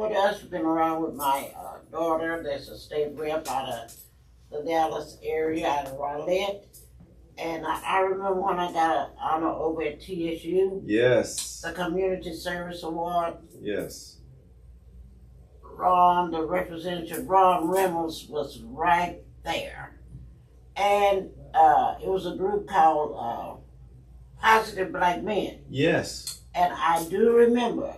With us, been around with my daughter, that's a state rep out of the Dallas area, out of Rowlett. And I remember when I got an honor over at TSU. Yes. The Community Service Award. Yes. The representative Ron Reynolds was right there. And it was a group called Positive Black Men. Yes. And I do remember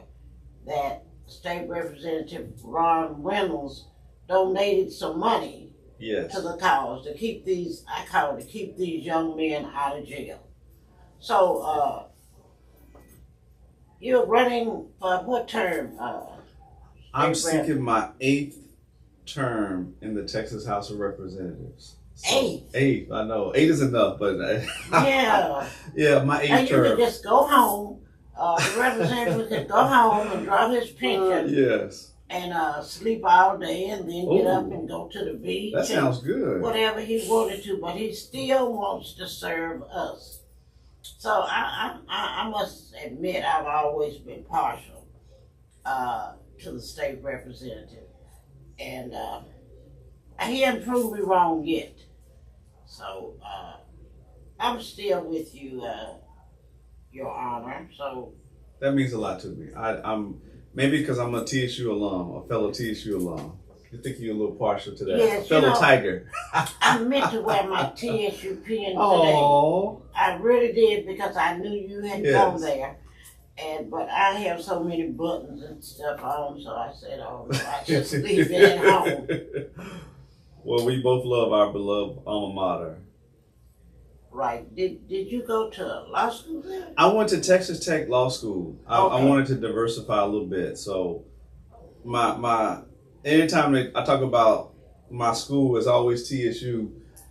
that State Representative Ron Reynolds donated some money to the cause to keep these, I call it, to keep these young men out of jail. So, you're running for what term? I'm seeking my 8th term in the Texas House of Representatives. So, 8th? 8th, I know. 8 is enough, but yeah. Yeah, my 8th term. You could just go home. The representative could go home and draw his pension. Yes. And sleep all day and then get up and go to the beach. That sounds good. Whatever he wanted to, but he still wants to serve us. So I must admit I've always been partial to the state representative. And he hasn't proved me wrong yet. So I'm still with you, Your Honor. So that means a lot to me. I'm maybe because I'm a TSU alum, a fellow TSU alum. You think you're a little partial to that? Yes, a fellow Tiger. I meant to wear my TSU pin today. Oh, I really did because I knew you had gone there. But I have so many buttons and stuff on, so I said, oh, no, I just leave it at home. Well, we both love our beloved alma mater. Right. Did you go to law school there? I went to Texas Tech Law School. I wanted to diversify a little bit. So anytime I talk about my school, it's always TSU.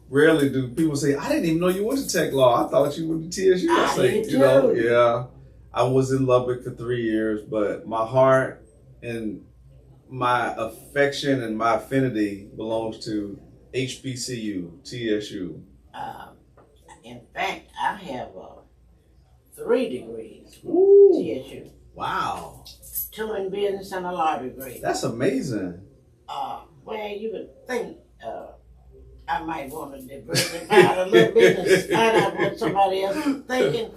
Rarely do people say, I didn't even know you went to Tech Law. I thought you went to TSU. I did too. Yeah. I was in Lubbock for 3 years, but my heart and my affection and my affinity belongs to HBCU, TSU. In fact, I have 3 degrees from TSU. Wow. 2 in business and a law degree. That's amazing. Well, you would think I might want to diversify a little bit and find out what somebody else is thinking,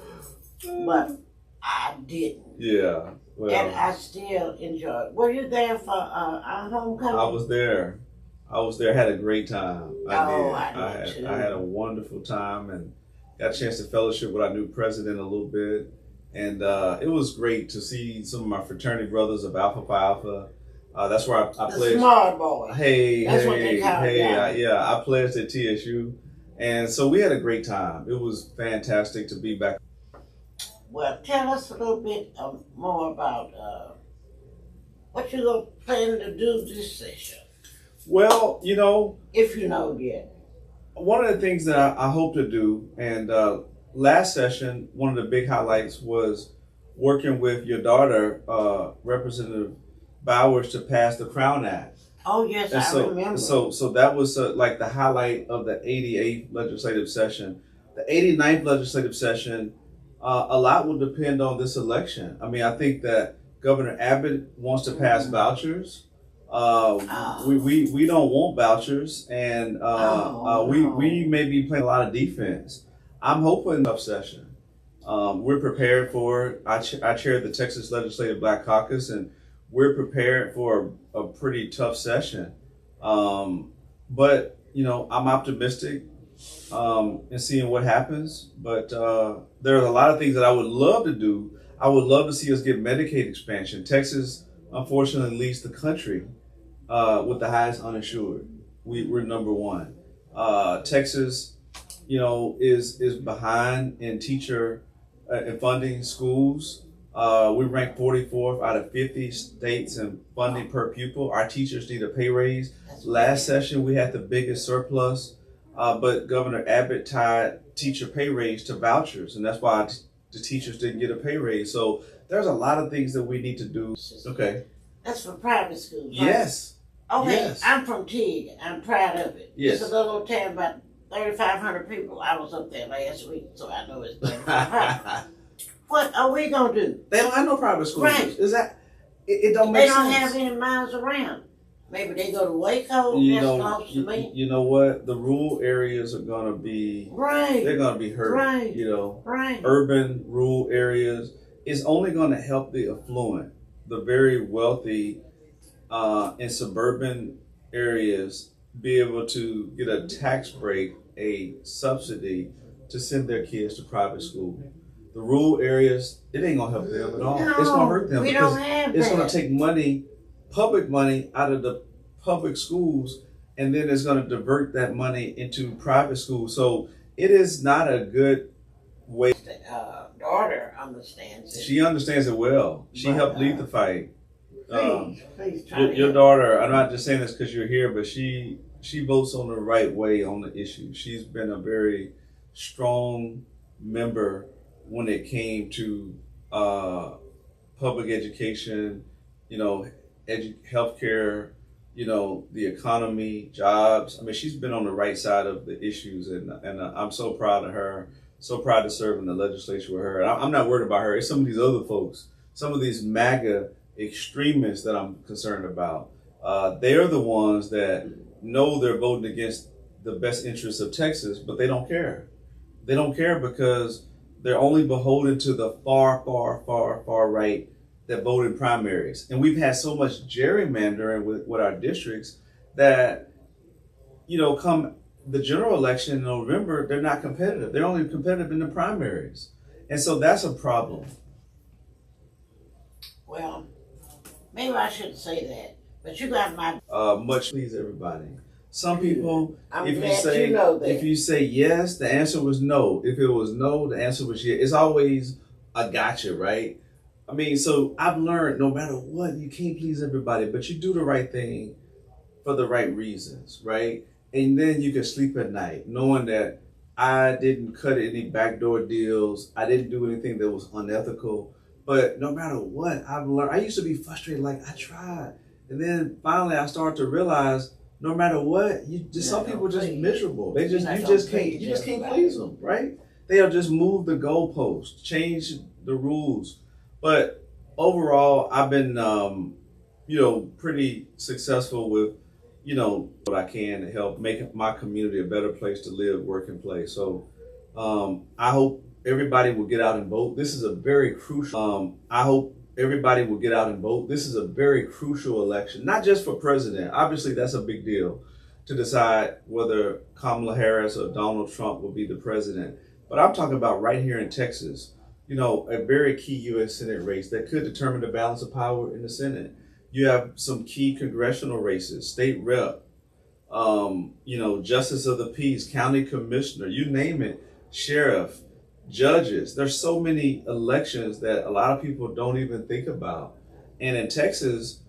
but I didn't. Yeah. Well, and I still enjoy it. Were you there for our homecoming? I was there. Had a great time. I had a wonderful time and got a chance to fellowship with our new president a little bit. And it was great to see some of my fraternity brothers of Alpha Phi Alpha. That's where I pledged. The smart boy. I pledged at TSU. And so we had a great time. It was fantastic to be back. Well, tell us a little bit more about what you're going to plan to do this session. Well, if you know yet. One of the things that I hope to do, and last session, one of the big highlights was working with your daughter, Representative Bowers, to pass the Crown Act. Oh, yes, I remember. So that was like the highlight of the 88th legislative session. The 89th legislative session, a lot will depend on this election. I mean, I think that Governor Abbott wants to pass vouchers. We don't want vouchers, and we may be playing a lot of defense. I'm hoping tough session. We're prepared for it. I chair the Texas Legislative Black Caucus, and we're prepared for a pretty tough session. But I'm optimistic in seeing what happens. But there are a lot of things that I would love to do. I would love to see us get Medicaid expansion. Texas, unfortunately, leads the country with the highest uninsured. We're number 1. Texas, is behind in teacher in funding schools. We rank 44th out of 50 states in funding per pupil. Our teachers need a pay raise. Last session, we had the biggest surplus, but Governor Abbott tied teacher pay raise to vouchers, and that's why the teachers didn't get a pay raise. So there's a lot of things that we need to do. Okay. That's for private schools, right? Yes. Okay, yes. I'm from Teague. I'm proud of it. Yes. It's a little old town, about 3,500 people. I was up there last week, so I know it's 3,500. What are we going to do? They don't have no private schools. Right. Is that It don't They make don't sense. have any miles around. Maybe they go to Waco. You That's know, close to me. you know what? The rural areas are gonna be Right. they're gonna be hurt. Right. You know, Right. urban, rural areas is only gonna help the affluent, the very wealthy, in suburban areas be able to get a tax break, a subsidy to send their kids to private school. The rural areas, it ain't gonna help them at all. No, it's gonna hurt them we because don't have it's that. gonna take money, public money, out of the public schools, and then it's gonna divert that money into private schools. So it is not a good way. Daughter understands it. She understands it well. She But, helped lead the fight. Please try to Your help. daughter, I'm not just saying this because you're here, but she votes on the right way on the issue. She's been a very strong member when it came to public education, you know, healthcare, you know, the economy, jobs. I mean, she's been on the right side of the issues, and I'm so proud of her. So proud to serve in the legislature with her. And I'm not worried about her. It's some of these other folks, some of these MAGA extremists that I'm concerned about. They are the ones that know they're voting against the best interests of Texas, but they don't care. They don't care because they're only beholden to the far, far, far, far right that vote in primaries. And we've had so much gerrymandering with our districts that, you know, come the general election in November, they're not competitive. They're only competitive in the primaries. And so that's a problem. Well, maybe I shouldn't say that, but you got my. Much please everybody. Some people, I'm if you glad say you know that. if you say yes, the answer was no. If it was no, the answer was yes. It's always a gotcha, right? I mean, so I've learned no matter what, you can't please everybody, but you do the right thing for the right reasons, right? And then you can sleep at night knowing that I didn't cut any backdoor deals. I didn't do anything that was unethical. But no matter what, I've learned. I used to be frustrated, like I tried. And then finally I started to realize no matter what, some people are just miserable. You just can't please them, right? They'll just move the goalposts, change the rules. But overall, I've been, pretty successful with, what I can to help make my community a better place to live, work, and play. So I hope everybody will get out and vote. This is a very crucial. I hope everybody will get out and vote. This is a very crucial election, not just for president. Obviously, that's a big deal to decide whether Kamala Harris or Donald Trump will be the president. But I'm talking about right here in Texas, a very key U.S. Senate race that could determine the balance of power in the Senate. You have some key congressional races, state rep, justice of the peace, county commissioner, you name it, sheriff, judges. There's so many elections that a lot of people don't even think about. And in Texas,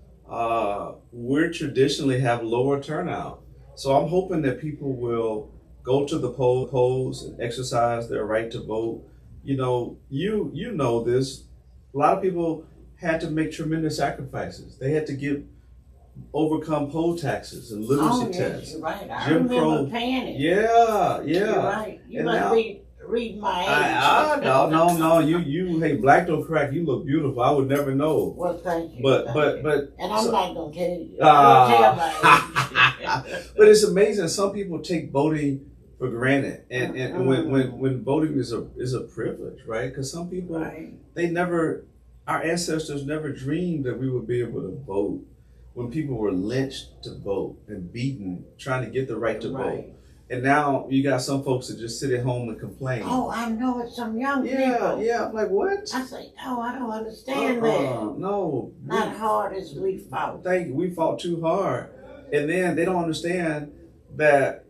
we traditionally have lower turnout. So I'm hoping that people will go to the polls and exercise their right to vote. You know this. A lot of people had to make tremendous sacrifices. They had to overcome poll taxes and literacy tests. You're right. I Jim remember Crow. paying it. Yeah. You're right. You And must now- be reading my age. No. You, hey, black don't crack. You look beautiful. I would never know. Well, thank you. But. And I'm not gonna tell you. Ah. I don't tell my age. But it's amazing. Some people take voting for granted, and when voting is a privilege, right? Because some people our ancestors never dreamed that we would be able to vote. When people were lynched to vote and beaten, trying to get the right to vote. And now you got some folks that just sit at home and complain. Oh, I know it's some young people. Yeah. I'm like, what? I say, I don't understand that. No. Not hard as we fought. We fought too hard. And then they don't understand that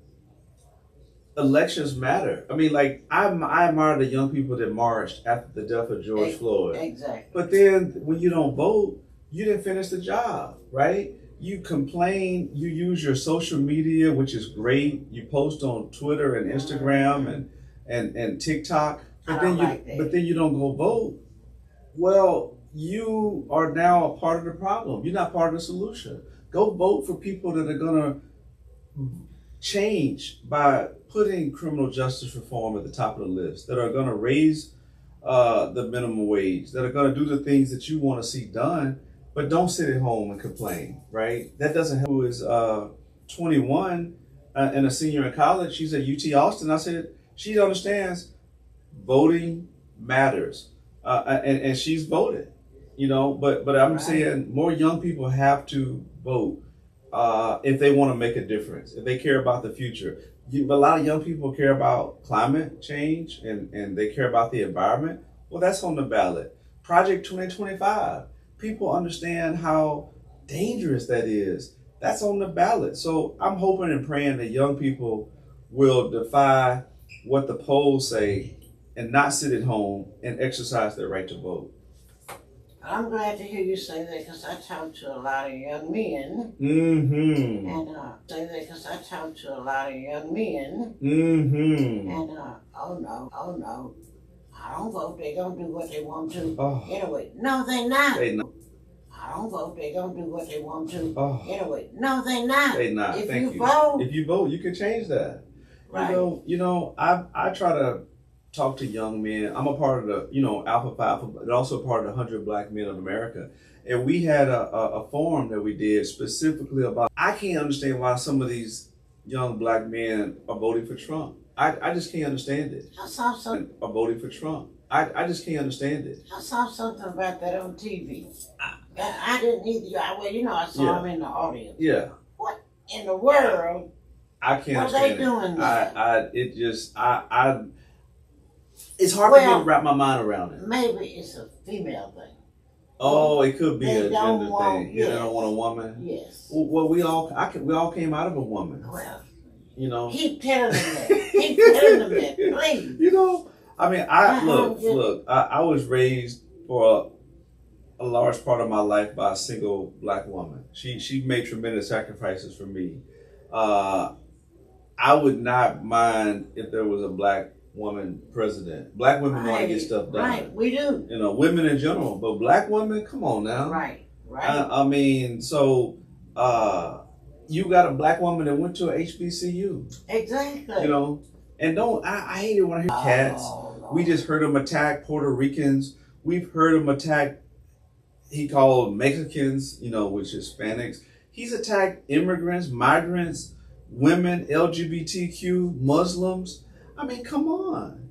elections matter. I mean, like, I admire the young people that marched after the death of George Floyd. Exactly. But then when you don't vote, you didn't finish the job, right? You complain, you use your social media, which is great. You post on Twitter and Instagram and TikTok, but then you don't go vote. Well, you are now a part of the problem. You're not part of the solution. Go vote for people that are gonna change by putting criminal justice reform at the top of the list, that are gonna raise the minimum wage, that are gonna do the things that you wanna see done. but don't sit at home and complain, right? That doesn't help. Who is 21 and a senior in college? She's at UT Austin. I said she understands voting matters, and she's voted, But I'm saying more young people have to vote if they want to make a difference, if they care about the future. A lot of young people care about climate change and they care about the environment. Well, that's on the ballot. Project 2025. People understand how dangerous that is. That's on the ballot. So I'm hoping and praying that young people will defy what the polls say and not sit at home and exercise their right to vote. I'm glad to hear you say that because I talk to a lot of young men. Mm-hmm. And say that because I talk to a lot of young men. Mm-hmm. And oh no, I don't vote. They gonna do what they want to. Oh. Anyway, no, they not. They not. I don't vote. They gonna do what they want to. Oh. Anyway, no, they not. They not. If Thank you vote, if you vote, you can change that. Right. I try to talk to young men. I'm a part of the, Alpha Phi, but also part of the 100 Black Men of America. And we had a forum that we did specifically about, I can't understand why some of these young Black men are voting for Trump. I just can't understand it. I saw something. Are voting for Trump. I just can't understand it. I saw something about that on TV. I didn't either. I saw him in the audience. Yeah. What in the world? I can't What understand are they doing there? It's hard for me to wrap my mind around it. Maybe it's a female thing. Oh, it could be a gender thing. Yes. They don't want a woman. Yes. Well, we all came out of a woman. Well, keep telling them that. Keep telling them that, please. I was raised for a large part of my life by a single Black woman. She made tremendous sacrifices for me. I would not mind if there was a Black woman president. Black women want to get stuff done. Right, we do. Women in general, but Black women, come on now. Right. You got a Black woman that went to a HBCU. Exactly. And I hate it when I hear cats. No. We just heard him attack Puerto Ricans. We've heard him attack, he called Mexicans, which is Hispanics. He's attacked immigrants, migrants, women, LGBTQ, Muslims. Come on.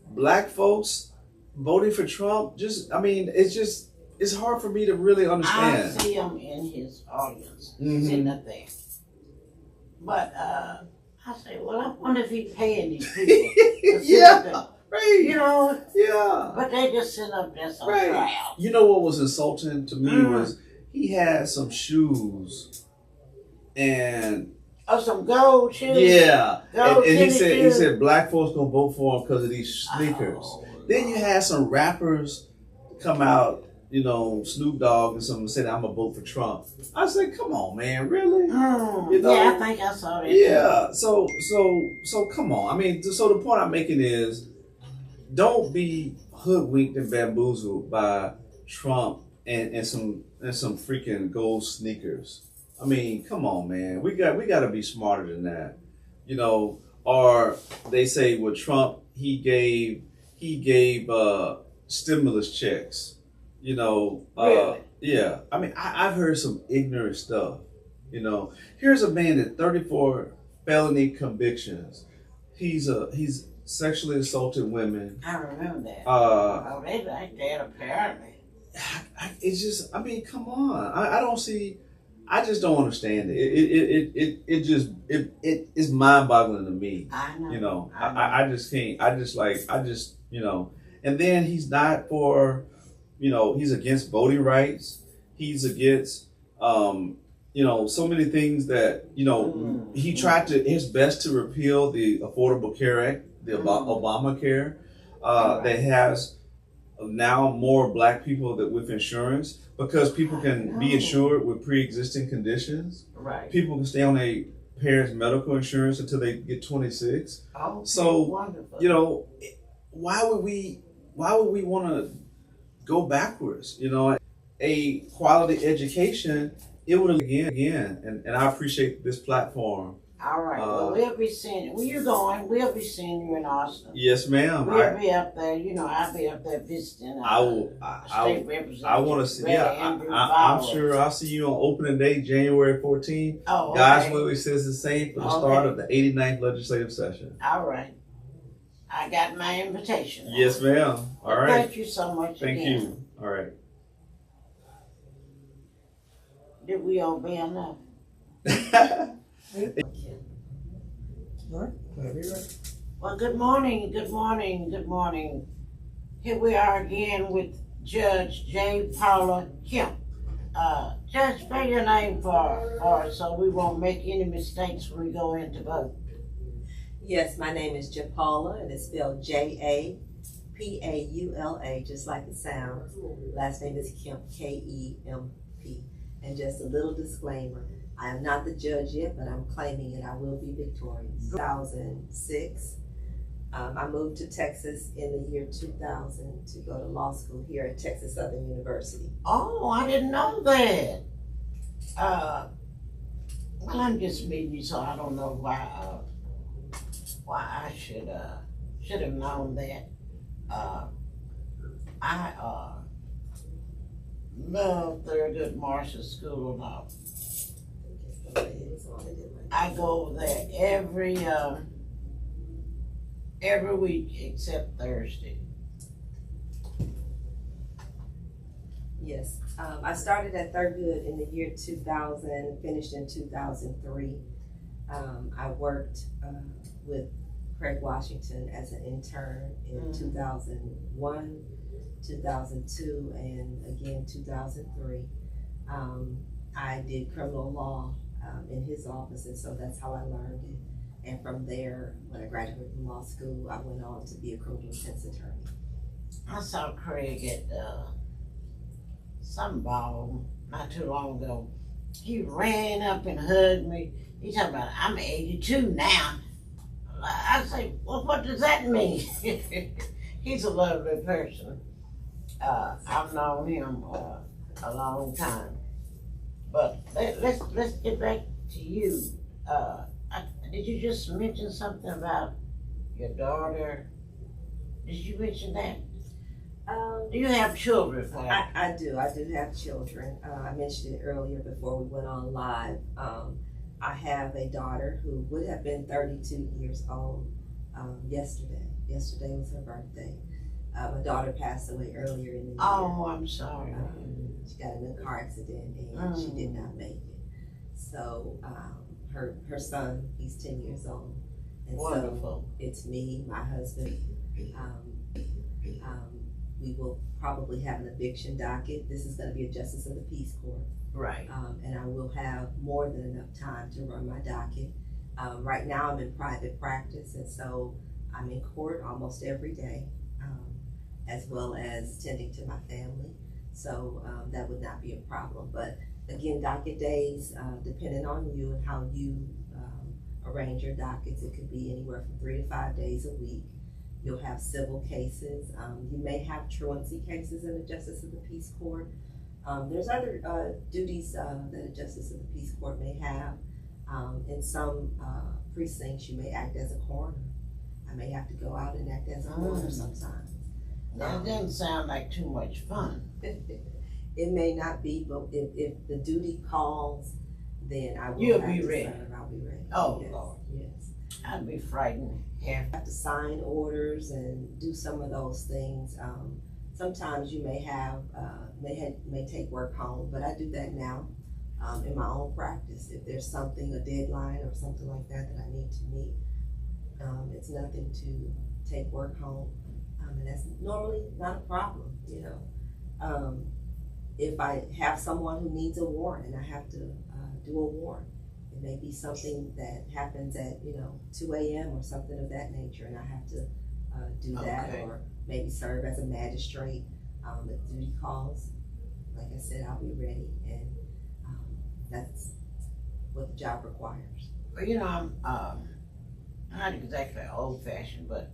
Black folks voting for Trump. It's hard for me to really understand. I see him in his audience, sitting up there. But I say, well, I wonder if he's paying these people. Yeah, right. Yeah. But they just sit up there so proud. What was insulting to me was he had some shoes and some gold shoes. Yeah. Gold and he shoes. said black folks gonna vote for him because of these sneakers. Then you had some rappers come out, Snoop Dogg and something said, I'm gonna vote for Trump. I said, come on, man, really? Yeah, I think I saw that. Yeah. So come on. So the point I'm making is, don't be hoodwinked and bamboozled by Trump and some freaking gold sneakers. Come on, man. We got to be smarter than that. Or they say with Trump, he gave stimulus checks. Really? Yeah. I've heard some ignorant stuff. Here's a man with 34 felony convictions. He's sexually assaulted women. I remember that. They like that apparently. It's just, come on. I don't see. I just don't understand it. It is mind-boggling to me. I know. I just can't. And then he's not for, he's against voting rights. He's against, so many things that, he tried his best to repeal the Affordable Care Act, the Obamacare, that has now more black people with insurance, because people can be insured with pre-existing conditions. Right. People can stay on their parents' medical insurance until they get 26. Oh, so wonderful. Why would we want to go backwards? A quality education, it would again, and I appreciate this platform All right. Well, we'll be seeing. Where you going? We'll be seeing you in Austin. Yes, ma'am. We'll be up there. You know, I'll be up there visiting. State representative. I want to see. Yeah, I'm sure I'll see you on opening day, January 14th. Oh, okay. God's will says the same for the start of the 89th legislative session. All right. I got my invitation. Yes, ma'am. All right. Thank you so much. Thank you. All right. Did we obey enough? Well, good morning, good morning, good morning. Here we are again with Judge JaPaula Kemp. Judge, spell your name for us so we won't make any mistakes when we go in to vote. Yes, my name is JaPaula, and it's spelled JaPaula, just like it sounds. Last name is Kemp, Kemp. And just a little disclaimer, I am not the judge yet, but I'm claiming it. I will be victorious. 2006, I moved to Texas in the year 2000 to go to law school here at Texas Southern University. Oh, I didn't know that. Well, I'm just meeting you, so I don't know why I should have known that. I love Thurgood Marshall School of Law. I go over there every week except Thursday. Yes, I started at Thurgood in the year 2000, finished in 2003. I worked with Craig Washington as an intern in 2001, 2002, and again 2003. I did criminal law in his office, and so that's how I learned it. And from there, when I graduated from law school, I went on to be a criminal defense attorney. I saw Craig at some ball not too long ago. He ran up and hugged me. He talking about, I'm 82 now. I say, well, what does that mean? He's a lovely person. I've known him a long time. But let's get back to you. Did you just mention something about your daughter? Did you mention that? Do you have children? I do have children. I mentioned it earlier before we went on live. I have a daughter who would have been 32 years old yesterday. Yesterday was her birthday. My daughter passed away earlier in the year. Oh, I'm sorry. She got in a car accident and she did not make it. So her son, he's 10 years old. And wonderful. So it's me, my husband. We will probably have an eviction docket. This is going to be a justice of the peace court. Right. And I will have more than enough time to run my docket. Right now I'm in private practice, and so I'm in court almost every day, as well as tending to my family. So that would not be a problem. But again, docket days, depending on you and how you arrange your dockets, it could be anywhere from 3 to 5 days a week. You'll have civil cases. You may have truancy cases in the Justice of the Peace Court. There's other duties that a Justice of the Peace Court may have. In some precincts, you may act as a coroner. I may have to go out and act as a coroner sometimes. That doesn't sound like too much fun. It may not be, but if the duty calls, then I will You'll have be to ready. serve. I'll be ready. Oh, yes, Lord. Yes. I'd be frightened. Yeah. I have to sign orders and do some of those things. Sometimes you may have, may take work home, but I do that now in my own practice. If there's something, a deadline or something like that I need to meet, it's nothing to take work home. And that's normally not a problem, you know. If I have someone who needs a warrant and I have to do a warrant, it may be something that happens at 2 a.m. or something of that nature, and I have to do that, or maybe serve as a magistrate. If duty calls, like I said, I'll be ready, and that's what the job requires. Well, I'm not exactly old-fashioned, but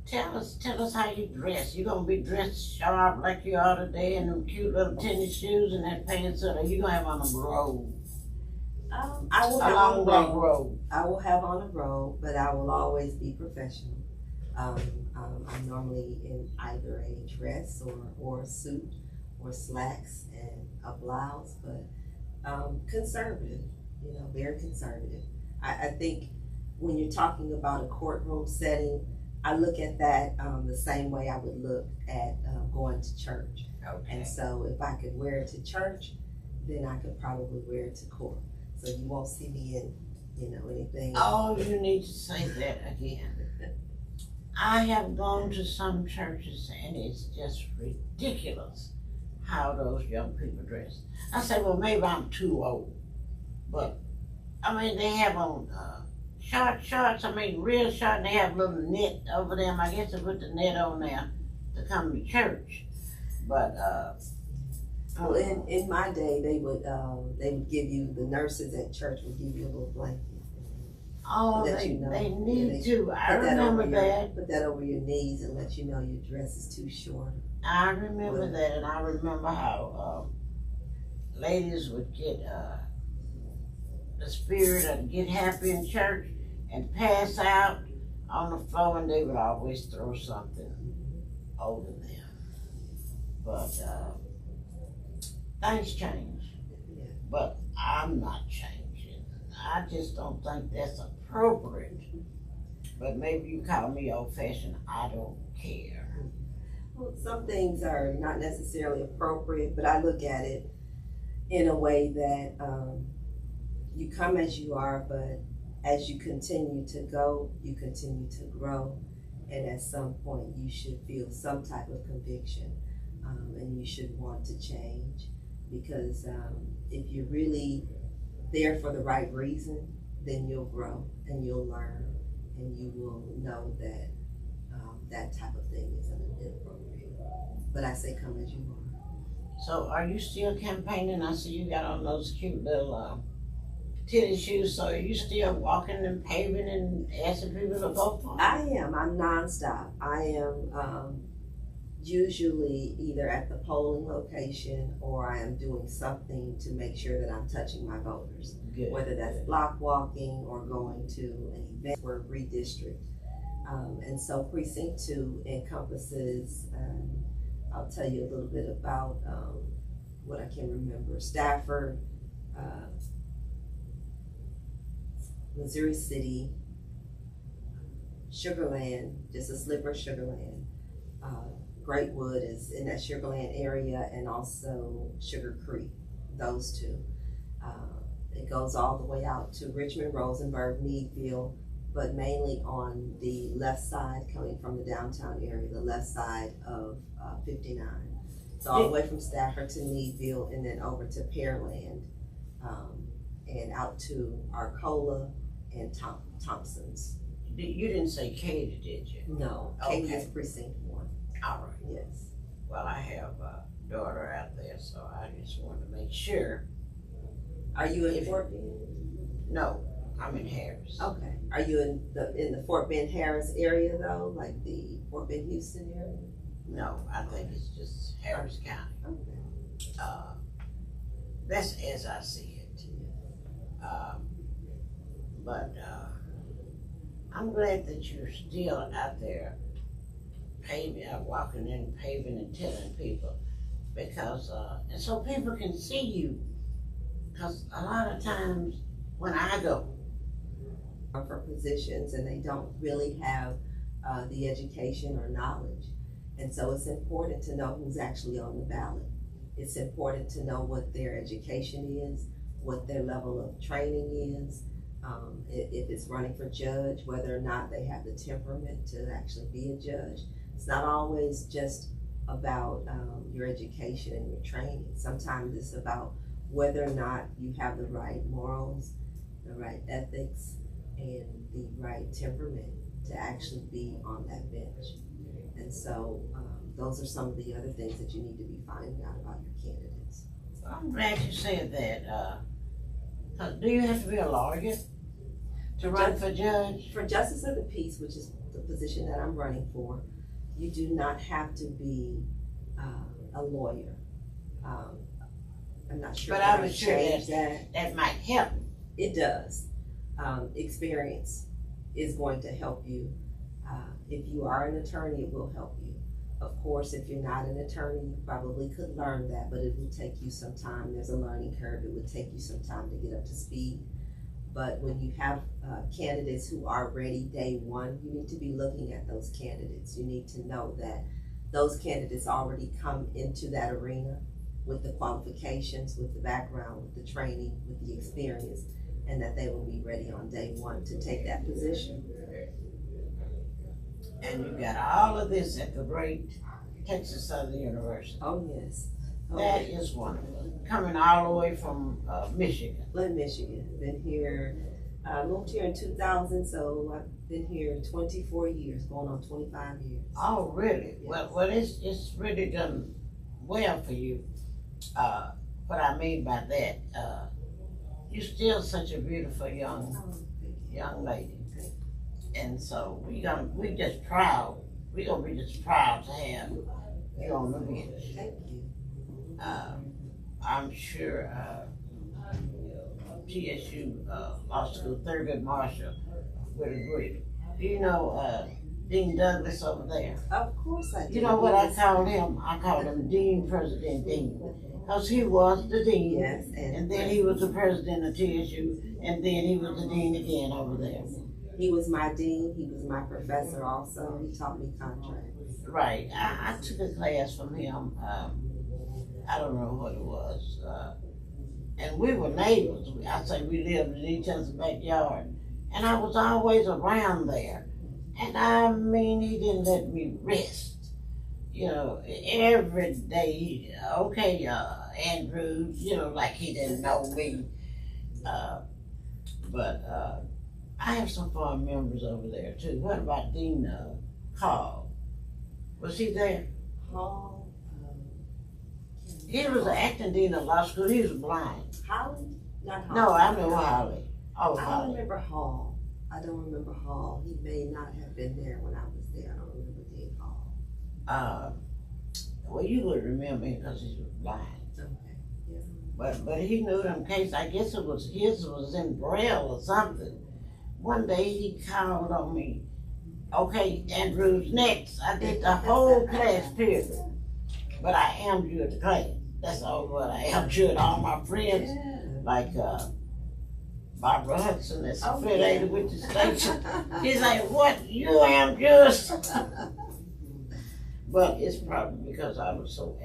tell us how you dress. You gonna be dressed sharp like you are today, in them cute little tennis shoes and that pants, or you gonna have on a robe? I will have along on that a road. road? I will have on a road, but I will always be professional. I'm normally in either a dress or a suit or slacks and a blouse, but conservative, very conservative. I think when you're talking about a courtroom setting, I look at that the same way I would look at going to church. Okay. And so if I could wear it to church, then I could probably wear it to court. So you won't see me in, anything. Oh, you need to say that again. I have gone to some churches and it's just ridiculous how those young people dress. I say, well, maybe I'm too old, but I mean, they have on short shorts, real short, and they have a little net over them. I guess they put the net on there to come to church. But well, in my day, they would give you, the nurses at church would give you a little blanket. oh, Let they, you know. they need Yeah, to. I remember that. Put that over your knees and let you know your dress is too short. I remember that, and I remember how ladies would get the spirit of get happy in church and pass out on the floor, and they would always throw something over them. But things change. Yeah. But I'm not changing. I just don't think that's appropriate. But maybe you call me old-fashioned. I don't care. Well, some things are not necessarily appropriate, but I look at it in a way that you come as you are, but as you continue to go, you continue to grow, and at some point you should feel some type of conviction, and you should want to change, because if you're really there for the right reason, then you'll grow and you'll learn, and you will know that that type of thing is inappropriate. But I say come as you are. So are you still campaigning? I see you got on those cute little tennis shoes. So are you still walking and paving and asking people to vote for you? I am. I'm nonstop. I am usually either at the polling location or I am doing something to make sure that I'm touching my voters. Good. Whether that's block walking or going to an event or redistrict. And so Precinct 2 encompasses, I'll tell you a little bit about what I can remember. Stafford, Missouri City, Sugarland, just a sliver of Sugarland. Greatwood is in that Sugarland area, and also Sugar Creek, those two. It goes all the way out to Richmond, Rosenberg, Meadville, but mainly on the left side, coming from the downtown area, the left side of 59. So all the way from Stafford to Meadville, and then over to Pearland, and out to Arcola and Thompson's. You didn't say Katy, did you? No, Okay. Katy is Precinct 1. All right. Yes. Well, I have a daughter out there, so I just wanted to make sure. Are you in Fort Bend? No, I'm in Harris. Okay. Are you in the Fort Bend Harris area though, like the Fort Bend Houston area? No, I think it's just Harris County. Okay. That's as I see it. But I'm glad that you're still out there paving, walking and paving and telling people, because and so people can see you. Because a lot of times when I go For positions, and they don't really have the education or knowledge, and so it's important to know who's actually on the ballot. It's important to know what their education is, what their level of training is. If it's running for judge, whether or not they have the temperament to actually be a judge. It's not always just about your education and your training. Sometimes it's about whether or not you have the right morals, the right ethics, and the right temperament to actually be on that bench. And so those are some of the other things that you need to be finding out about your candidates. I'm glad you said that. Do you have to be a lawyer to run for judge? For Justice of the Peace, which is the position that I'm running for, you do not have to be a lawyer. I'm not sure But if I I was would sure change that. that might help. It does. Experience is going to help you. If you are an attorney, it will help you. Of course, if you're not an attorney, you probably could learn that, but it would take you some time. There's a learning curve. It would take you some time to get up to speed. But when you have candidates who are ready day one, you need to be looking at those candidates. You need to know that those candidates already come into that arena with the qualifications, with the background, with the training, with the experience, and that they will be ready on day one to take that position. And you got all of this at the great Texas Southern University. Oh, yes. That is wonderful. Coming all the way from Michigan. In Michigan. Been here, moved here in 2000, so I've been here 24 years, going on 25 years. Oh, really? Yes. Well, it's really done well for you. What I mean by that, you're still such a beautiful young lady. And so we're gonna be just proud to have you on the bench. Thank you. I'm sure TSU Law School Thurgood Marshall would agree. Do you know Dean Douglas over there? Of course I do. You know what I called him? I called him Dean President Dean. Because he was the dean. Yes. And then he was the president of TSU, and then he was the dean again over there. He was my dean. He was my professor also. He taught me contracts. Right. I took a class from him. I don't know what it was. And we were neighbors. I say we lived in each other's backyard. And I was always around there. And I mean, he didn't let me rest. You know, every day, okay, Andrew, you know, like he didn't know me. But I have some fond memories over there too. What about Dean Carl? Was he there? Hall. He was the acting dean of law school. He was blind. Holly? Not Holly. No, I know Holly. Oh, I don't Holly. remember Hall. I don't remember Hall. He may not have been there when I was there. I don't remember Dean Hall. Well, you would remember him because he was blind. Okay. Yeah. But he knew them case. I guess it was his was in Braille or something. One day he called on me. Okay, Andrew's next. I did the whole class period. But I am you at the class. That's all what I am you at all my friends. Yeah. Like Barbara Hudson that's affiliated with the station. She's like, what? You am just. But it's probably because I was so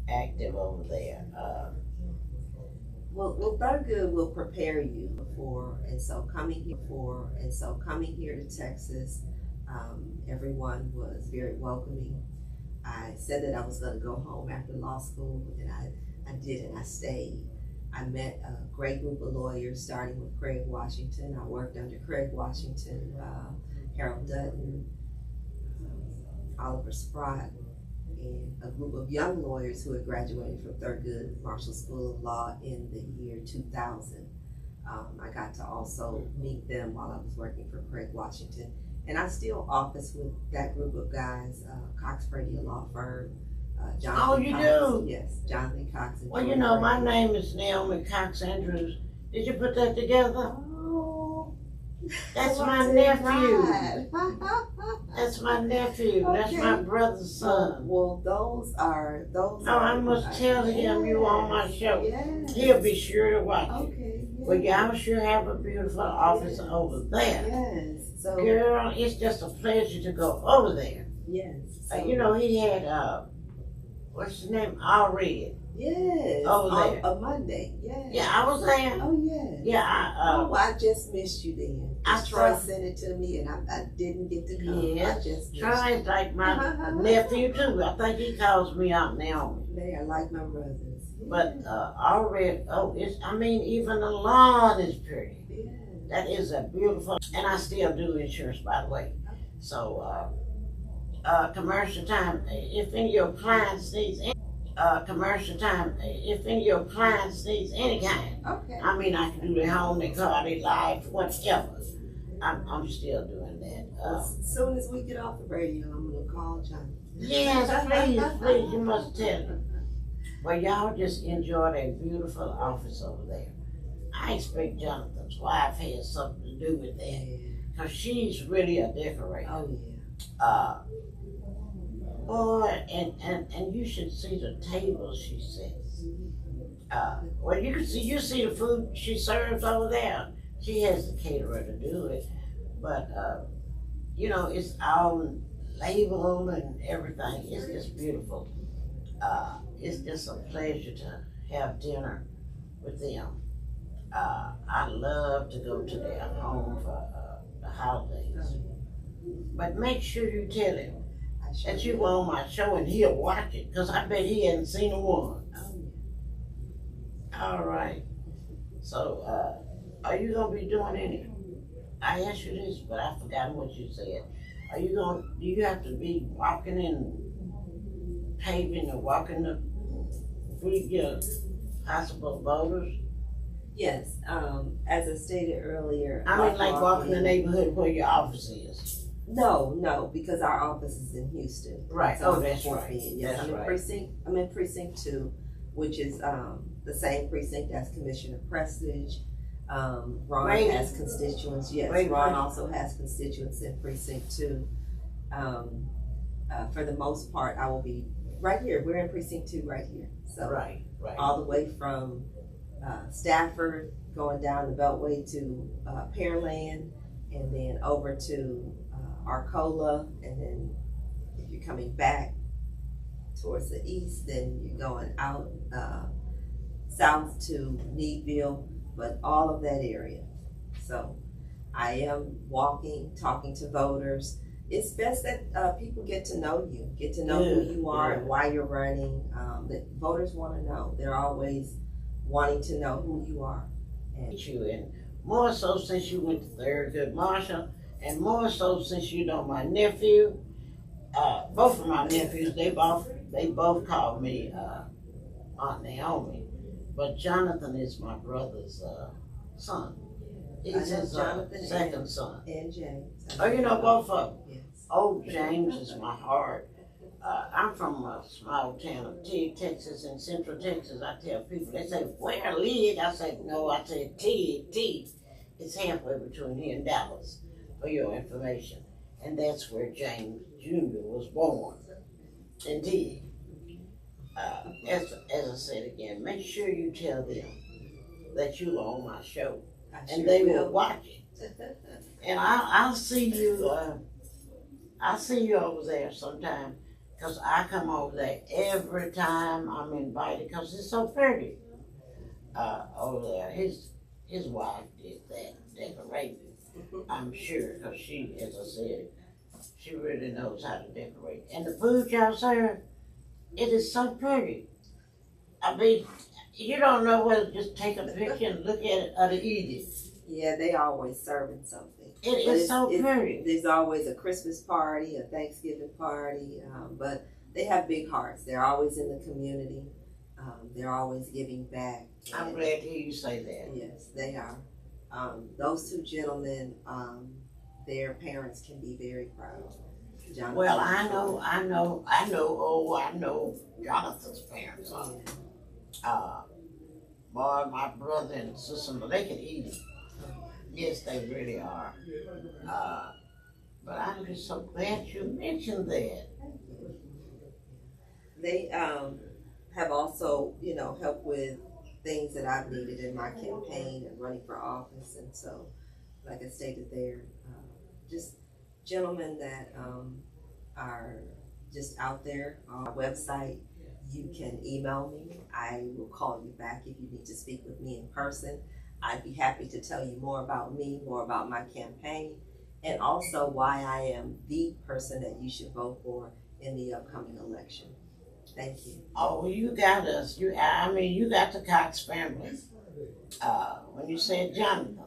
active over there. Well, Thurgood will prepare you before, and so coming here to Texas, everyone was very welcoming. I said that I was going to go home after law school, and I didn't. I stayed. I met a great group of lawyers, starting with Craig Washington. I worked under Craig Washington, Harold Dutton, Oliver Sprott, and a group of young lawyers who had graduated from Thurgood Marshall School of Law in the year 2000. I got to also meet them while I was working for Craig Washington. And I still office with that group of guys, Cox Brady Law Firm, Jonathan Oh, you Cox, do? Yes, Jonathan Cox. And Well, you Jordan know, my Brady. name is Naomi Cox Andrews. Did you put that together? Oh, That's I my did nephew. not. That's my nephew. That's Okay. my brother's son. Well, those are. No, I must tell him you on my show. Yes. He'll be sure to watch it. Okay. Well, y'all sure have a beautiful office over there. Yes. So. Girl, it's just a pleasure to go over there. Yes. So, You know, he had, what's his name? All Red. Yes. Over on there. a Monday. Yes. Yeah, I was there. Oh yes. Yeah, Oh, I just missed you then. I Troy saw- sent it to me, and I didn't get to come. Yes. I just missed Troy's like my nephew too. I think he calls me out Naomi. you. They are like my brothers. But All Red, even the lawn is pretty. Yeah. That is a beautiful, and I still do insurance, by the way. So, commercial time, if any of your clients needs any, commercial time, if any of your clients needs any kind. Okay. I mean, I can do their home, their car, their life, whatever. I'm still doing that. As soon as we get off the radio, I'm gonna call Johnny. Yes, please, you must tell them. Well, y'all just enjoy that beautiful office over there. I expect Jonathan's wife has something to do with that. Because she's really a decorator. Oh, Boy, and you should see the tables she sets. Well, you see the food she serves over there. She has the caterer to do it, but it's all labeled and everything. It's just beautiful. It's just a pleasure to have dinner with them. I love to go to their home for the holidays. But make sure you tell him that you were on my show and he'll watch it, because I bet he hadn't seen a one. All right. So, are you going to be doing any? I asked you this, but I forgot what you said. Do you have to be walking and paving or walking to greet your possible voters? Yes, as I stated earlier. I mean, like walking the neighborhood where your office is. No, because our office is in Houston. Right. So That's right. Yes, I'm in precinct 2, which is the same precinct as Commissioner Prestige. Ron has constituents. Yes, Ron also has constituents in precinct 2. For the most part, I will be right here. We're in precinct 2 right here. So right. All the way from Stafford, going down the Beltway to Pearland, and then over to Arcola, and then if you're coming back towards the east, then you're going out south to Needville, but all of that area. So I am walking, talking to voters. It's best that people get to know you, who you are and why you're running. That voters want to know. They're always wanting to know who you are. And more so since you went to Thurgood Marshall, and more so since you know my nephew. Both of my nephews, they both call me Aunt Naomi, but Jonathan is my brother's son. He's his second son. And James. Oh, you know both of them? Yes. Oh, James is my heart. I'm from a small town of Tig, Texas, in Central Texas. I tell people, they say, where Lig? I say, no, I say Tig. It's halfway between here and Dallas, for your information. And that's where James Jr. was born, in Tig. As I said again, make sure you tell them that you are on my show, and they will watch it. And I'll see you. I'll see you over there sometime, because I come over there every time I'm invited, because it's so pretty over there. His wife did that decorating, I'm sure, because she, as I said, she really knows how to decorate. And the food y'all serve, it is so pretty. I mean, you don't know whether to just take a picture and look at it or to eat it. Yeah, they always serving something. It is so pretty. There's always a Christmas party, a Thanksgiving party, but they have big hearts. They're always in the community. They're always giving back. I'm glad to hear you say that. Yes, they are. Those two gentlemen, their parents can be very proud. Jonathan, well, I know Jonathan's parents are. Boy, my brother and sister, they can eat it. Yes, they really are. But I'm just so glad you mentioned that. They have also, helped with things that I've needed in my campaign and running for office. And so, like I stated there, just gentlemen that are just out there on our website. You can email me. I will call you back if you need to speak with me in person. I'd be happy to tell you more about me, more about my campaign, and also why I am the person that you should vote for in the upcoming election. Thank you. Oh, you got us. You got the Cox family. When you said Jonathan,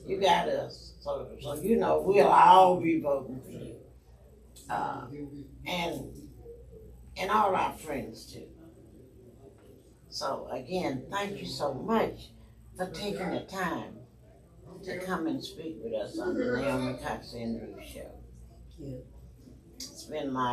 you got us. So we'll all be voting for you. And all our friends too. So again, thank you so much for taking the time to come and speak with us on the Naomi Cox Andrew show. Thank you. It's been my